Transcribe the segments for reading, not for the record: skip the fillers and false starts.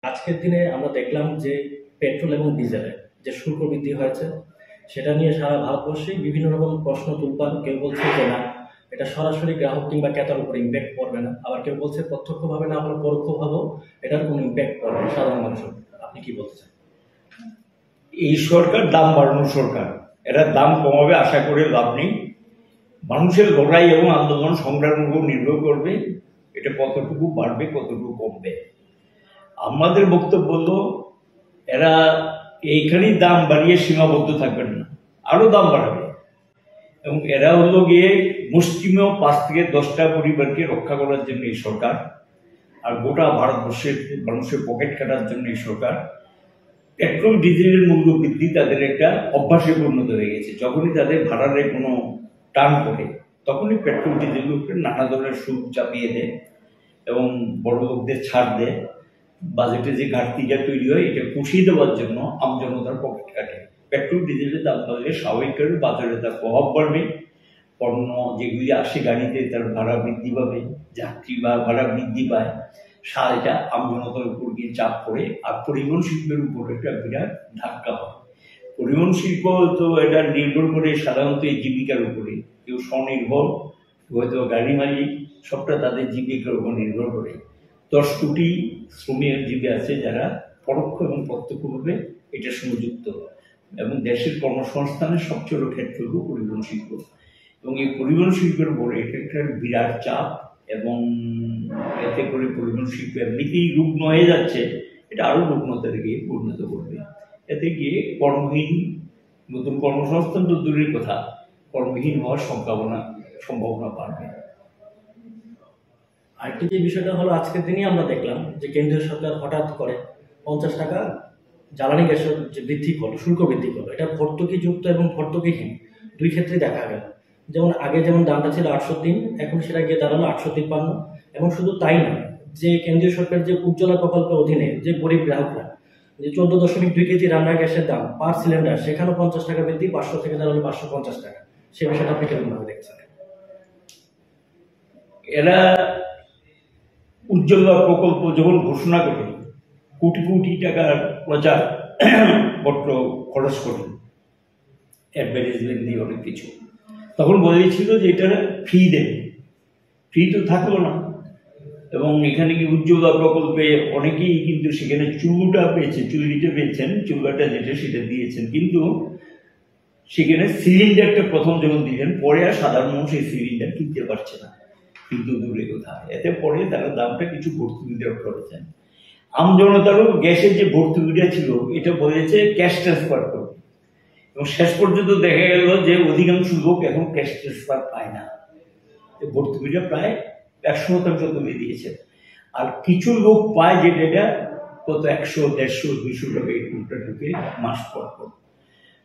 আজকের দিনে আমরা দেখলাম যে পেট্রোল এবং ডিজেলের যে শুল্ক বৃদ্ধি হয়েছে সেটা নিয়ে সারা ভারতবর্ষে বিভিন্ন রকম প্রশ্ন তুলপার। কেউ বলছে যে না, এটা সরাসরি গ্রাহক কিংবা ক্রেতার উপর ইম্প্যাক্ট পড়বে না, আবার কেউ বলছে প্রত্যক্ষভাবে না হলে পরোক্ষভাবেও এটার কোনো ইম্প্যাক্ট পড়বে সাধারণ মানুষের উপর। আপনি কি বলতে চান? এই সরকার দাম বাড়ানোর সরকার, এরা দাম কমাবে আশা করে লাভ নেই। মানুষের লড়াই এবং আন্দোলন সংগ্রামের উপর নির্ভর করবে এটা কতটুকু বাড়বে কতটুকু কমবে। আমাদের বক্তব্য হলো এরা এইখানেই দাম বাড়িয়ে সীমাবদ্ধ থাকবেন না, আরো দাম বাড়াবে। এবং এরা হলো গিয়ে মুষ্টিমেয় 5 থেকে 10টা পরিবারকে রক্ষা করার জন্য এই সরকার, আর গোটা ভারতবর্ষের মানুষের পকেট কাটার জন্য এই সরকার। পেট্রোল ডিজেলের মূল্য বৃদ্ধি তাদের একটা অভ্যাসে পরিণত হয়ে গেছে। যখনই তাদের ভাড়ারে কোনো টান পড়ে তখনই পেট্রোল ডিজেলের উপরে নানা ধরনের সুদ চাপিয়ে দেয় এবং বড় লোকদের ছাড় দেয়। বাজেটে যে ঘাটতিটা তৈরি হয় এটা পুষিয়ে দেওয়ার জন্য আমজনতার পকেট কাটে। পেট্রোল ডিজেলের দাম বাড়লে স্বাভাবিকভাবে বাজারে তার প্রভাব পড়বে। পণ্য যেগুলি আসে গাড়িতে তার ভাড়া বৃদ্ধি পাবে, যাত্রী বা ভাড়া বৃদ্ধি পায়, এটা আমজনতার উপর গিয়ে চাপ পড়ে। আর পরিবহন শিল্পের উপর একটা বিরাট ধাক্কা হয়। পরিবহন শিল্প তো এটা নির্ভর করে সাধারণত এই জীবিকার উপরে। কেউ স্বনির্ভর, হয়তো গাড়ি মালিক, সবটা তাদের জীবিকার উপর নির্ভর করে। 10 কোটি শ্রমিকজীবী আছে যারা পরোক্ষ এবং প্রত্যক্ষভাবে এটার সঙ্গে যুক্ত, এবং দেশের কর্মসংস্থানের সবচেয়ে বড় ক্ষেত্র হল পরিবহন শিল্প। এবং এই পরিবহন শিল্পের উপরে এটা একটা বিরাট চাপ, এবং এতে করে পরিবহন শিল্প এমনিতেই রুগ্ন হয়ে যাচ্ছে, এটা আরো রুগ্নতার গিয়ে পরিণত করবে। এতে গিয়ে কর্মহীন, নতুন কর্মসংস্থান তো দূরের কথা, কর্মহীন হওয়ার সম্ভাবনা বাড়বে। আরেকটি যে বিষয়টা হলো, আজকের দিনই আমরা দেখলাম যে কেন্দ্রীয় সরকার হঠাৎ করে 50 টাকা জ্বালানি গ্যাসের যে বৃদ্ধি করলো, শুল্ক বৃদ্ধি করলো, এটা ভর্তুকিযুক্ত এবং ভর্তুকিহীন দুই ক্ষেত্রে দেখা গেল। যেমন আগে যেমন দামটা ছিল 803, এখন সেটা গিয়ে দাঁড়ালো 853। এবং শুধু তাই না, যে কেন্দ্রীয় সরকারের যে উজ্জ্বলা প্রকল্পের অধীনে যে গরিব গ্রাহকরা যে 14.2 কেজি রান্নার গ্যাসের দাম পার সিলিন্ডার, সেখানেও 50 টাকা বৃদ্ধি, 500 থেকে দাঁড়ালো 550 টাকা। সে বিষয়টা আপনি কেমনভাবে দেখছেন? এরা উজ্জ্বলা প্রকল্প যখন ঘোষণা করে কোটি কোটি টাকার প্রচার পত্র খরচ করে, অ্যাডভার্টাইজমেন্ট দিয়ে অনেক কিছু, তখন বলেছিল যে এটা ফ্রি দেবে। ফ্রি তো থাকলো না। এবং এখানে কি উজ্জ্বলা প্রকল্পে অনেকেই কিন্তু সেখানে চুল্লুটা পেয়েছেন, চুল্লাটা যেটা সেটা দিয়েছেন, কিন্তু সেখানে সিলিন্ডারটা প্রথম যখন দিলেন, পরে আর সাধারণ মানুষ এই সিলিন্ডার কিনতে পারছে না, কিন্তু দূরে কোথায়। এতে পরে তারা দামটা কিছু ভর্তুকি দেওয়া করেছেন। আমজনতারও গ্যাসের যে ভর্তুকিটা ছিল এটা বলেছে ক্যাশ ট্রান্সফার করবে, এবং শেষ পর্যন্ত দেখা গেল যে অধিকাংশ লোক এখন ক্যাশ ট্রান্সফার পায় না। ভর্তুকিটা প্রায় 100% কমে দিয়েছে। আর কিছু লোক পায় যেটা কত 100, 150, 200 টাকা এরকমটা ঢুকে মাস পর পর।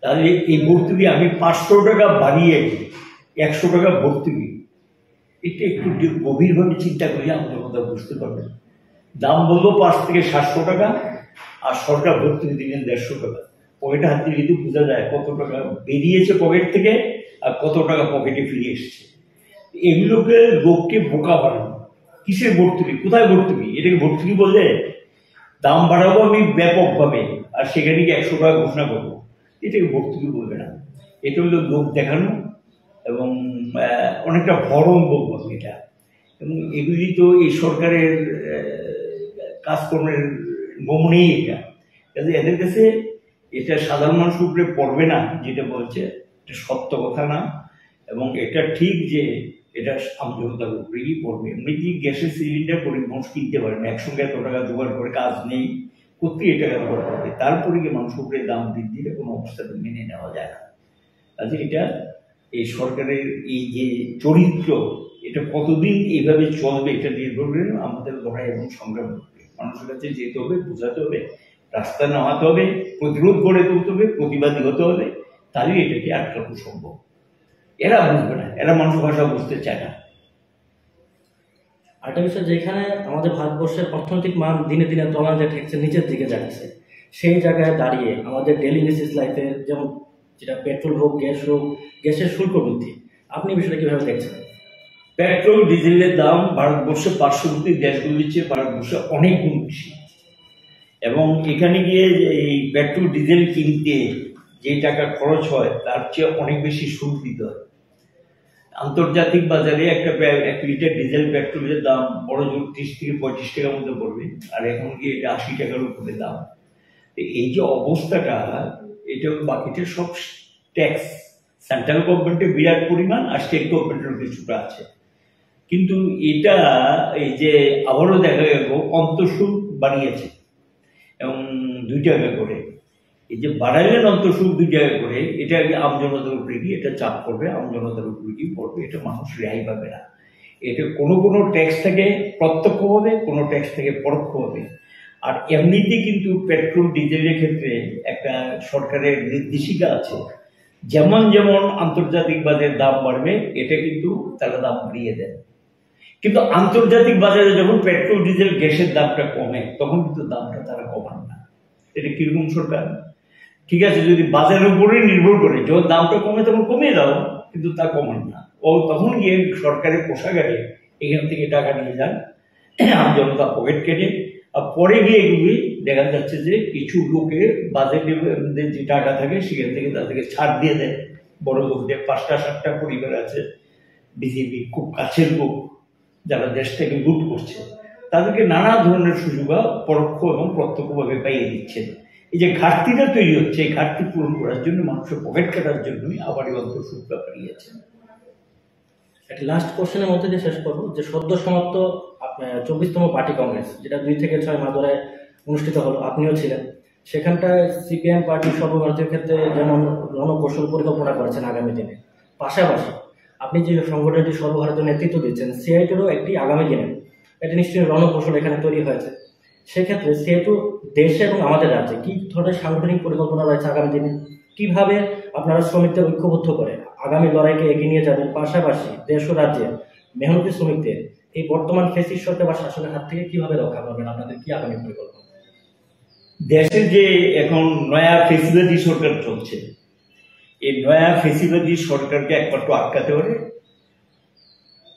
তাহলে এই ভর্তুকি আমি 500 টাকা বাড়িয়ে 100 টাকা ভর্তুকি, এটা একটু গভীরভাবে চিন্তা করি আমজনতা বুঝতে পারবেন। দাম বললো 5 থেকে 700 টাকা, আর সরকার ভর্তুকি দিলেন 150 টাকা। পকেটে হাত দিয়ে যদি বোঝা যায় কত টাকা বেরিয়েছে পকেট থেকে আর কত টাকা পকেটে ফিরে এসছে। এগুলোকে লোককে বোকা বানানো। কিসের ভর্তুকি, কোথায় ভর্তুকি? এটাকে ভর্তুকি বললে দাম বাড়াবো আমি ব্যাপকভাবে, আর সেখানে কি 100 টাকা ঘোষণা করবো, এটাকে ভর্তুকি বলবে না। এটা হলো লোক দেখানো এবং অনেকটা ভরণ বলবো এটা। এবং এগুলি তো এই সরকারের কাজকর্মের নমুনেই এটা। কাজে এদের কাছে এটা সাধারণ মানুষের উপরে পড়বে না যেটা বলছে, এটা সত্য কথা না। এবং এটা ঠিক যে এটা আমজনতার উপরেই পড়বে। এমনিতে গ্যাসের সিলিন্ডার গরিব মানুষ কিনতে পারে না, একসঙ্গে এত টাকা জোগাড় করে কাজ নেই, কোথায় এই টাকা জোগাড় করবে? তারপরে কি মানুষের উপরে দাম বৃদ্ধির কোনো অবস্থাতে মেনে নেওয়া যায় না। কাজে এটা এই সরকারের এই যে চরিত্র, এটা কতদিন এইভাবে চলবে এটা নির্ভর করে আমাদের লড়াই এবং সংগ্রাম করবে। মানুষের কাছে যেতে হবে, বোঝাতে হবে, রাস্তা নামাতে হবে, প্রতিরোধ গড়ে তুলতে হবে, প্রতিবাদী হতে হবে, তাহলে এটাকে আটকানো সম্ভব। এরা বুঝবে না, এরা মানুষের ভাষা বুঝতে চায় না। আরেকটা বিষয়, যেখানে আমাদের ভারতবর্ষের অর্থনৈতিক মান দিনে দিনে তলানিতে ঠেকছে, নিচের দিকে যাচ্ছে, সেই জায়গায় দাঁড়িয়ে আমাদের ডেইলি বেসিস লাইফে যেমন যেটা পেট্রোল হোক, গ্যাস হোক, গ্যাসের শুল্ক বৃদ্ধি, আপনি বিষয়টা কিভাবে দেখছেন? পেট্রোল ডিজেলের দাম ভারতবর্ষে পার্শ্ববর্তী দেশগুলির চেয়ে ভারতবর্ষে অনেক গুণ বেশি। এবং এখানে গিয়ে এই পেট্রোল ডিজেল কিনতে যে টাকা খরচ হয় তার চেয়ে অনেক বেশি সুদ দিতে হয়। আন্তর্জাতিক বাজারে এক লিটার ডিজেল পেট্রোলের দাম বড় জোর 30 থেকে 35 টাকার মধ্যে পড়বে, আর এখন গিয়ে এটা 80 টাকার উপরে দাম। এই যে অবস্থাটা, এটা বাকিটা সব ট্যাক্স, সেন্ট্রাল গভর্নমেন্টের বিরাট পরিমাণ আর স্টেট গভর্নমেন্টের কিছুটা আছে। কিন্তু এটা এই যে আবারও দেখা গেল অন্তঃশুল্ক বাড়িয়েছে এবং 2 টাকা করে। এই যে বাড়াইলেন অন্তঃশুল্ক 2 টাকা করে, এটা আমজনতার উপরে কি এটা চাপ পড়বে, আমজনতার উপরে কি পড়বে, এটা মানুষ রেহাই পাবে না। এটা কোনো ট্যাক্স থেকে প্রত্যক্ষ হবে, কোনো ট্যাক্স থেকে পরোক্ষ হবে। আর এমনিতে কিন্তু পেট্রোল ডিজেলের ক্ষেত্রে একটা সরকারের নির্দেশিকা আছে, যেমন যেমন আন্তর্জাতিক বাজারে দাম বাড়বে এটা কিন্তু তারা দাম বাড়িয়ে দেন। কিন্তু আন্তর্জাতিক বাজারে যখন পেট্রোল ডিজেল গ্যাসের দামটা কমে তখন কিন্তু দামটা তারা কমান না। এটা কিরকম সরকার? ঠিক আছে, যদি বাজারের উপরে নির্ভর করে যখন দামটা কমে তখন কমিয়ে দাও, কিন্তু তা কমান না। ও তখন গিয়ে সরকারের কোষাগারে এখান থেকে টাকা নিয়ে যান আমজনতা পকেট কেটে, আর পরে গিয়ে এগুলি দেখা যাচ্ছে যে কিছু লোকে বাজেটের যে টাকা থাকে সেখান থেকে তাদেরকে ছাড় দিয়ে দেয়। বড় লোকদের 5টা 7টা পরিবার আছে বিজেপি খুব কাছের লোক যারা দেশটাকে লুট করছে, তাদেরকে নানা ধরনের সুযোগ পরোক্ষ এবং প্রত্যক্ষভাবে পাইয়ে দিচ্ছেন। এই যে ঘাটতিটা তৈরি হচ্ছে, এই ঘাটতি পূরণ করার জন্য মানুষের পকেট কাটার জন্যই আবার এই অন্তঃশুল্ক বাড়িয়েছেন। একটা লাস্ট কোশ্চেনের মধ্যে দিয়ে শেষ করবো, যে সদ্য সমাপ্ত আপনার 24তম পার্টি কংগ্রেস, যেটা 2 থেকে 6 মাস ধরে অনুষ্ঠিত হলো, আপনিও ছিলেন সেখানটায়। সিপিএম পার্টি সর্বভারতীয় ক্ষেত্রে যেমন রণকৌশল পরিকল্পনা করেছেন আগামী দিনে, পাশাপাশি আপনি যে সংগঠনটি সর্বভারতীয় নেতৃত্ব দিচ্ছেন সিআইটিরও একটি আগামী দিনে এটা নিশ্চয়ই রণকৌশল এখানে তৈরি হয়েছে। সেক্ষেত্রে সিআইটি দেশে এবং আমাদের রাজ্যে কি ধরনের সাংগঠনিক পরিকল্পনা রয়েছে আগামী দিনে? কিভাবে আপনারা শ্রমিকদের ঐক্যবদ্ধ করে আগামী লড়াইকে এগিয়ে নিয়ে যাবেন, পাশাপাশি দেশ ও রাজ্যে মেহনতি শ্রমিকদের এই বর্তমান ফ্যাসিস্ট সরকার বা শাসনের হাত থেকে কিভাবে রক্ষা করবেন? আপনাদের কি আগামী পরিকল্পনা? দেশে যে এখন নয়া ফেসিলিটি সরকার চলছে, এই নয়া ফেসিলিটি সরকারকে একমাত্র আটকাতে পারে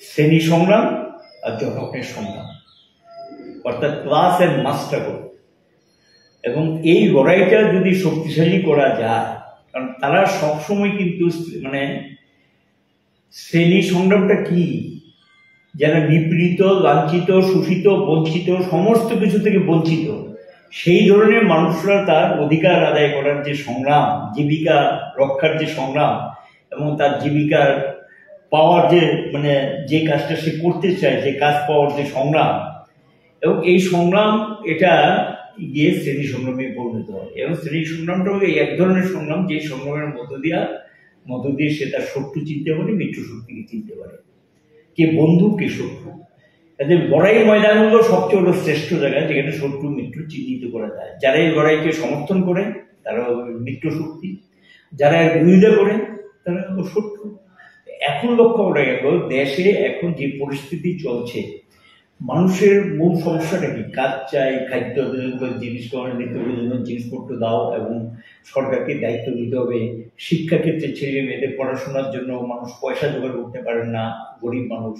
শ্রেণী সংগ্রাম আর জনগণের সংগ্রাম, অর্থাৎ ক্লাস অ্যান্ড মাস্টার। এবং এই লড়াইটা যদি শক্তিশালী করা যায়, কারণ তারা সবসময় কিন্তু মানে শ্রেণী সংগ্রামটা কি, যারা নিপীড়িত, লাঞ্ছিত, শোষিত, বঞ্চিত, সমস্ত কিছু থেকে বঞ্চিত, সেই ধরনের মানুষরা তার অধিকার আদায় করার যে সংগ্রাম, জীবিকা রক্ষার যে সংগ্রাম এবং তার জীবিকার পাওয়ার যে মানে যে কাজটা সে করতে চায়, যে কাজ পাওয়ার যে সংগ্রাম, এবং এই সংগ্রাম এটা গিয়ে শ্রেণী সংগ্রামে পরিণত হয়। এবং শ্রেণী সংগ্রামটা হলো এক ধরনের সংগ্রাম যে সংগ্রামের মধ্য দিয়ে সে তার শত্রু চিনতে পারে, মিত্র শক্তিকে চিনতে পারে, কে বন্ধু কে শত্রু। তাদের লড়াই ময়দান হলো সবচেয়ে হলো শ্রেষ্ঠ জায়গা যেখানে শত্রু মিত্র চিহ্নিত করা যায়। যারা এই লড়াইকে সমর্থন করে তারা মিত্র শক্তি, যারা এর বিরোধিতা করে তারা হলো শত্রু। এখন লক্ষ্য করা গেল দেশে এখন যে পরিস্থিতি চলছে, মানুষের মূল সমস্যাটা কি? কাজ চাই, খাদ্য জিনিস, নিত্য প্রয়োজনীয় জিনিসপত্র দাও, এবং সরকারকে দায়িত্ব দিতে হবে। শিক্ষাক্ষেত্রে ছেলে মেয়েদের পড়াশোনার জন্য মানুষ পয়সা জোগাড় করতে পারেন না, গরিব মানুষ,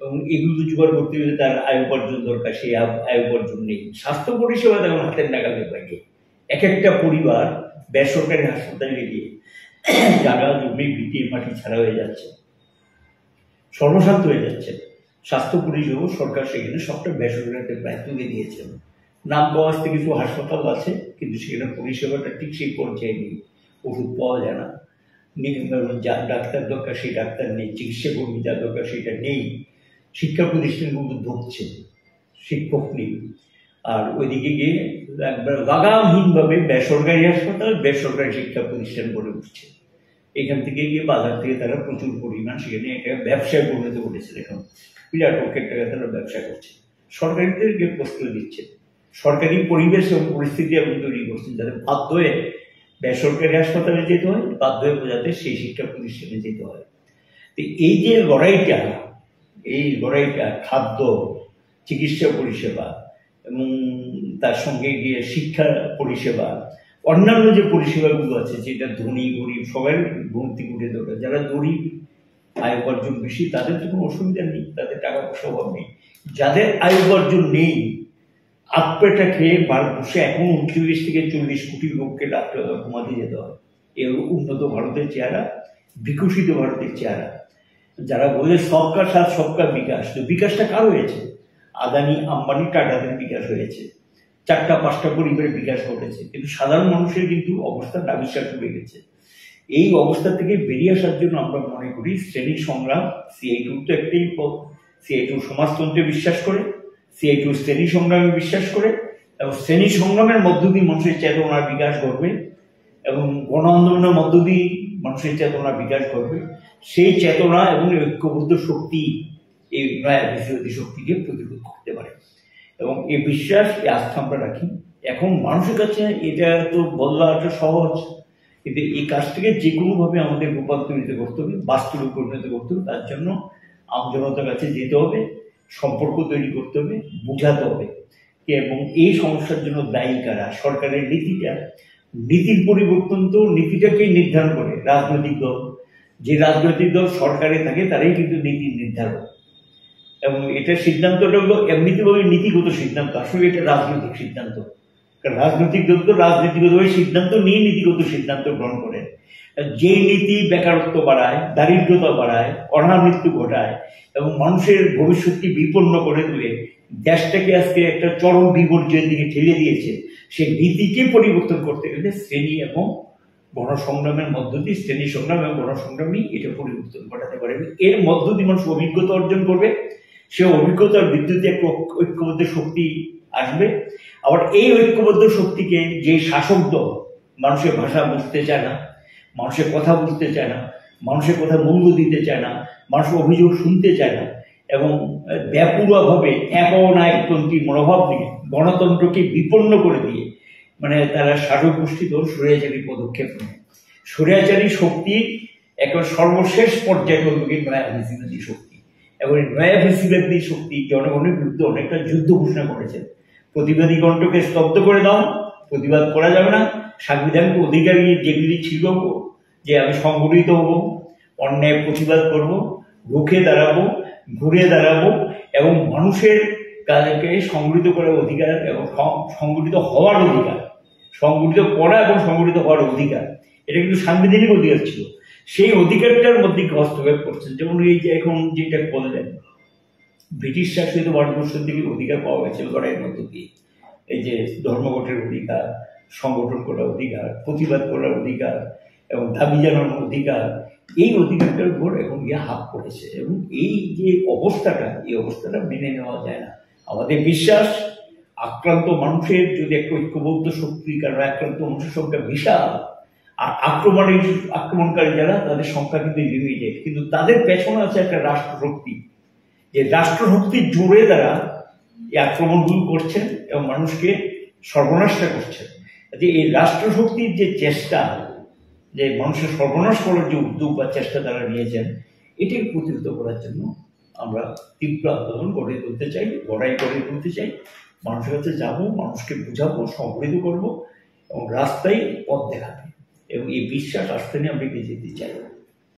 এবং এগুলো জোগাড় করতে গেলে তার আয় উপার্জন দরকার, সেই আয় উপার্জন নেই। স্বাস্থ্য পরিষেবা তেমন হাতের নাগালের বাইরে। এক একটা পরিবার বেসরকারি হাসপাতালে গিয়ে জায়গা জমি ভিটে মাটি ছাড়া হয়ে যাচ্ছে, সর্বশান্ত হয়ে যাচ্ছে। স্বাস্থ্য পরিষেবা সরকার সেখানে সবটা বেসরকারিতে প্রায় তুলে দিয়েছেন। নাম পাওয়া আসতে কিছু হাসপাতাল আছে, কিন্তু সেখানে পরিষেবাটা ঠিক সেই পর্যায়ে নেই, ওষুধ পাওয়া যায় না, যা ডাক্তার দরকার সেই ডাক্তার নেই, চিকিৎসা কর্মী যা দরকার সেটা নেই। শিক্ষা প্রতিষ্ঠানগুলো ধরছে, শিক্ষক নেই। আর ওইদিকে গিয়ে একবার লাগামহীনভাবে বেসরকারি হাসপাতাল, বেসরকারি শিক্ষা প্রতিষ্ঠান গড়ে উঠছে। এখান থেকে গিয়ে বাজার থেকে তারা প্রচুর পরিমাণ সেখানে একটা ব্যবসায় পরিণত করেছে। এখন বিরাট অঙ্কের টাকা তারা ব্যবসা করছে, সরকারিদেরকে প্রশ্রয় দিচ্ছে, সরকারি পরিবেশ এবং পরিস্থিতি এখন তৈরি করছে যাতে বাধ্য হয়ে বেসরকারি হাসপাতালে যেতে হয়, বাধ্য হয়ে বোঝাতে সেই শিক্ষা প্রতিষ্ঠানে যেতে হয়। তো এই যে লড়াইটা, এই লড়াইটা খাদ্য, চিকিৎসা পরিষেবা এবং তার সঙ্গে গিয়ে শিক্ষা পরিষেবা, অন্যান্য যে পরিষেবাগুলো আছে যেটা ধনী গরিব সবাই ভর্তি করে দরকার। যারা গরিব, আয় উপার্জন বেশি, তাদের তো কোনো অসুবিধা নেই, তাদের টাকা পয়সা অভাব নেই। যাদের আয় উপার্জন নেই, আটপেটা খেয়ে ভারতবর্ষে এখন 39 থেকে 40 কোটি লোককে রাত্রে ঘুমাতে যেতে হয়। এর উন্নত ভারতের চেহারা, বিকশিত ভারতের চেহারা। যারা বলে সবকা সাথ সবকা বিকাশ, তো বিকাশটা কার হয়েছে? আদানি, আম্বানি, টাটাদের বিকাশ হয়েছে, 4-5টা পরিবারের বিকাশ ঘটেছে, কিন্তু সাধারণ মানুষের কিন্তু অবস্থা দাবিসার ডুবে গেছে। এই অবস্থা থেকে বেরিয়ে আসার জন্য আমরা মনে করি শ্রেণী সংগ্রাম, সিআইটিউ তো একটাই পথ। সিআইটিউ সমাজতন্ত্রে বিশ্বাস করে, সিআইটিউ শ্রেণী সংগ্রামে বিশ্বাস করে, এবং শ্রেণী সংগ্রামের মধ্য দিয়ে মানুষের চেতনার বিকাশ ঘটবে এবং গণ আন্দোলনের মধ্য দিয়ে মানুষের চেতনার বিকাশ ঘটবে। সেই চেতনা এবং ঐক্যবদ্ধ শক্তি এই বিরোধী শক্তিকে প্রতিরোধ করতে পারে, এবং এই বিশ্বাস, এই আস্থা আমরা রাখি। এখন মানুষের কাছে এটা তো বলা একটা সহজ, কিন্তু এই কাজটাকে যে কোনোভাবে আমাদের রূপান্তরিত করতে হবে, বাস্তবে পরিণত করতে হবে। তার জন্য আমজনতার কাছে যেতে হবে, সম্পর্ক তৈরি করতে হবে, বুঝাতে হবে, এবং এই সমস্যার জন্য দায়ী কারা। সরকারের নীতির পরিবর্তন তো নীতিটাকেই নির্ধারণ করে রাজনৈতিক দল। যে রাজনৈতিক দল সরকারে থাকে তারাই কিন্তু নীতি নির্ধারণ, এবং এটার সিদ্ধান্তটা হলো এমনিতেভাবে নীতিগত সিদ্ধান্ত, আসলে এটা রাজনৈতিক সিদ্ধান্ত। কারণ রাজনৈতিক দল তো রাজনীতিগতভাবে সিদ্ধান্ত নিয়ে নীতিগত সিদ্ধান্ত গ্রহণ করে। যেই নীতি বেকারত্ব বাড়ায়, দারিদ্রতা বাড়ায়, অনামৃত্যু ঘটায় এবং মানুষের ভবিষ্যৎকে বিপন্ন করে তুলে দেশটাকে আজকে একটা চরম বিপর্যয়ের দিকে ঠেলে দিয়েছে, সেই নীতিকে পরিবর্তন করতে গেলে শ্রেণী এবং গণসংগ্রামের মধ্য দিয়ে, শ্রেণী সংগ্রাম এবং গণসংগ্রামই এটা পরিবর্তন ঘটাতে পারে। এর মধ্য দিয়ে মানুষ অভিজ্ঞতা অর্জন করবে, সে অভিজ্ঞতার ভিত্তিতে একটা ঐক্যবদ্ধ শক্তি আসবে। আবার এই ঐক্যবদ্ধ শক্তিকে যে শাসক দল মানুষের ভাষা বুঝতে চায় না, মানুষের কথা বুঝতে চায় না, মানুষের কথা মূল্য দিতে চায় না, মানুষের অভিযোগ শুনতে চায় না, এবং ব্যাপকভাবে একনায়কতন্ত্রী মনোভাব নিয়ে গণতন্ত্রকে বিপন্ন করে দিয়ে মানে তারা শাসক গোষ্ঠী দল স্বৈরাচারী পদক্ষেপ নেয়। স্বৈরাচারী শক্তি এখন সর্বশেষ পর্যায়ে হলকে নয়া ফেসিবাদী শক্তি, এবং নয়া ফেসিবাদী শক্তি জনগণের বিরুদ্ধে অনেকটা যুদ্ধ ঘোষণা করেছে। প্রতিবাদী কণ্ঠকে স্তব্ধ করে দাও, প্রতিবাদ করা যাবে না, সাংবিধানিক অধিকার যেগুলি ছিল যে আমি সংগঠিত হব, অন্যায় প্রতিবাদ করব, রুখে দাঁড়াবো, ঘুরে দাঁড়াবো, এবং মানুষের কাজকে সংগঠিত করার অধিকার এবং সংগঠিত হওয়ার অধিকার, সংগঠিত করা এবং সংগঠিত হওয়ার অধিকার, এটা কিন্তু সাংবিধানিক অধিকার ছিল। সেই অধিকারটার মধ্যে হস্তক্ষেপ করছেন। যেমন এই যে এখন যেটা বললেন, ব্রিটিশ শাসিত ভারতবর্ষের দিকে অধিকার পাওয়া গেছে লড়াইয়ের মধ্য দিয়ে। এই যে ধর্মঘটের অধিকার, সংগঠন করার অধিকার, প্রতিবাদ করার অধিকার এবং দাবি জানানোর অধিকার, এই অধিকারটার উপর এখন গিয়ে হাত পড়েছে। এবং এই যে অবস্থাটা, এই অবস্থাটা মেনে নেওয়া যায় না। আমাদের বিশ্বাস, আক্রান্ত মানুষের যদি একটা ঐক্যবদ্ধ শক্তি, কারণ আক্রান্ত মানুষের সংখ্যা বিশাল, আর আক্রমণকারী যারা তাদের সংখ্যা কিন্তু লিমিটেড, কিন্তু তাদের পেছনে আছে একটা রাষ্ট্রশক্তি, যে রাষ্ট্রশক্তির জোরে তারা এই আক্রমণগুলো করছেন এবং মানুষকে সর্বনাশটা করছেন। যে এই রাষ্ট্রশক্তির যে চেষ্টা, যে মানুষের সর্বনাশ করার যে উদ্যোগ বা চেষ্টা তারা নিয়েছেন, এটিকে প্রতিহত করার জন্য আমরা তীব্র আন্দোলন গড়ে তুলতে চাই, লড়াই গড়ে তুলতে চাই। মানুষের কাছে যাবো, মানুষকে বুঝাবো, সংগঠিত করবো এবং রাস্তায় পথ দেখাবে, এবং এই বিশ্বাস আসতে নিয়ে আমরা এগিয়ে যেতে চাই।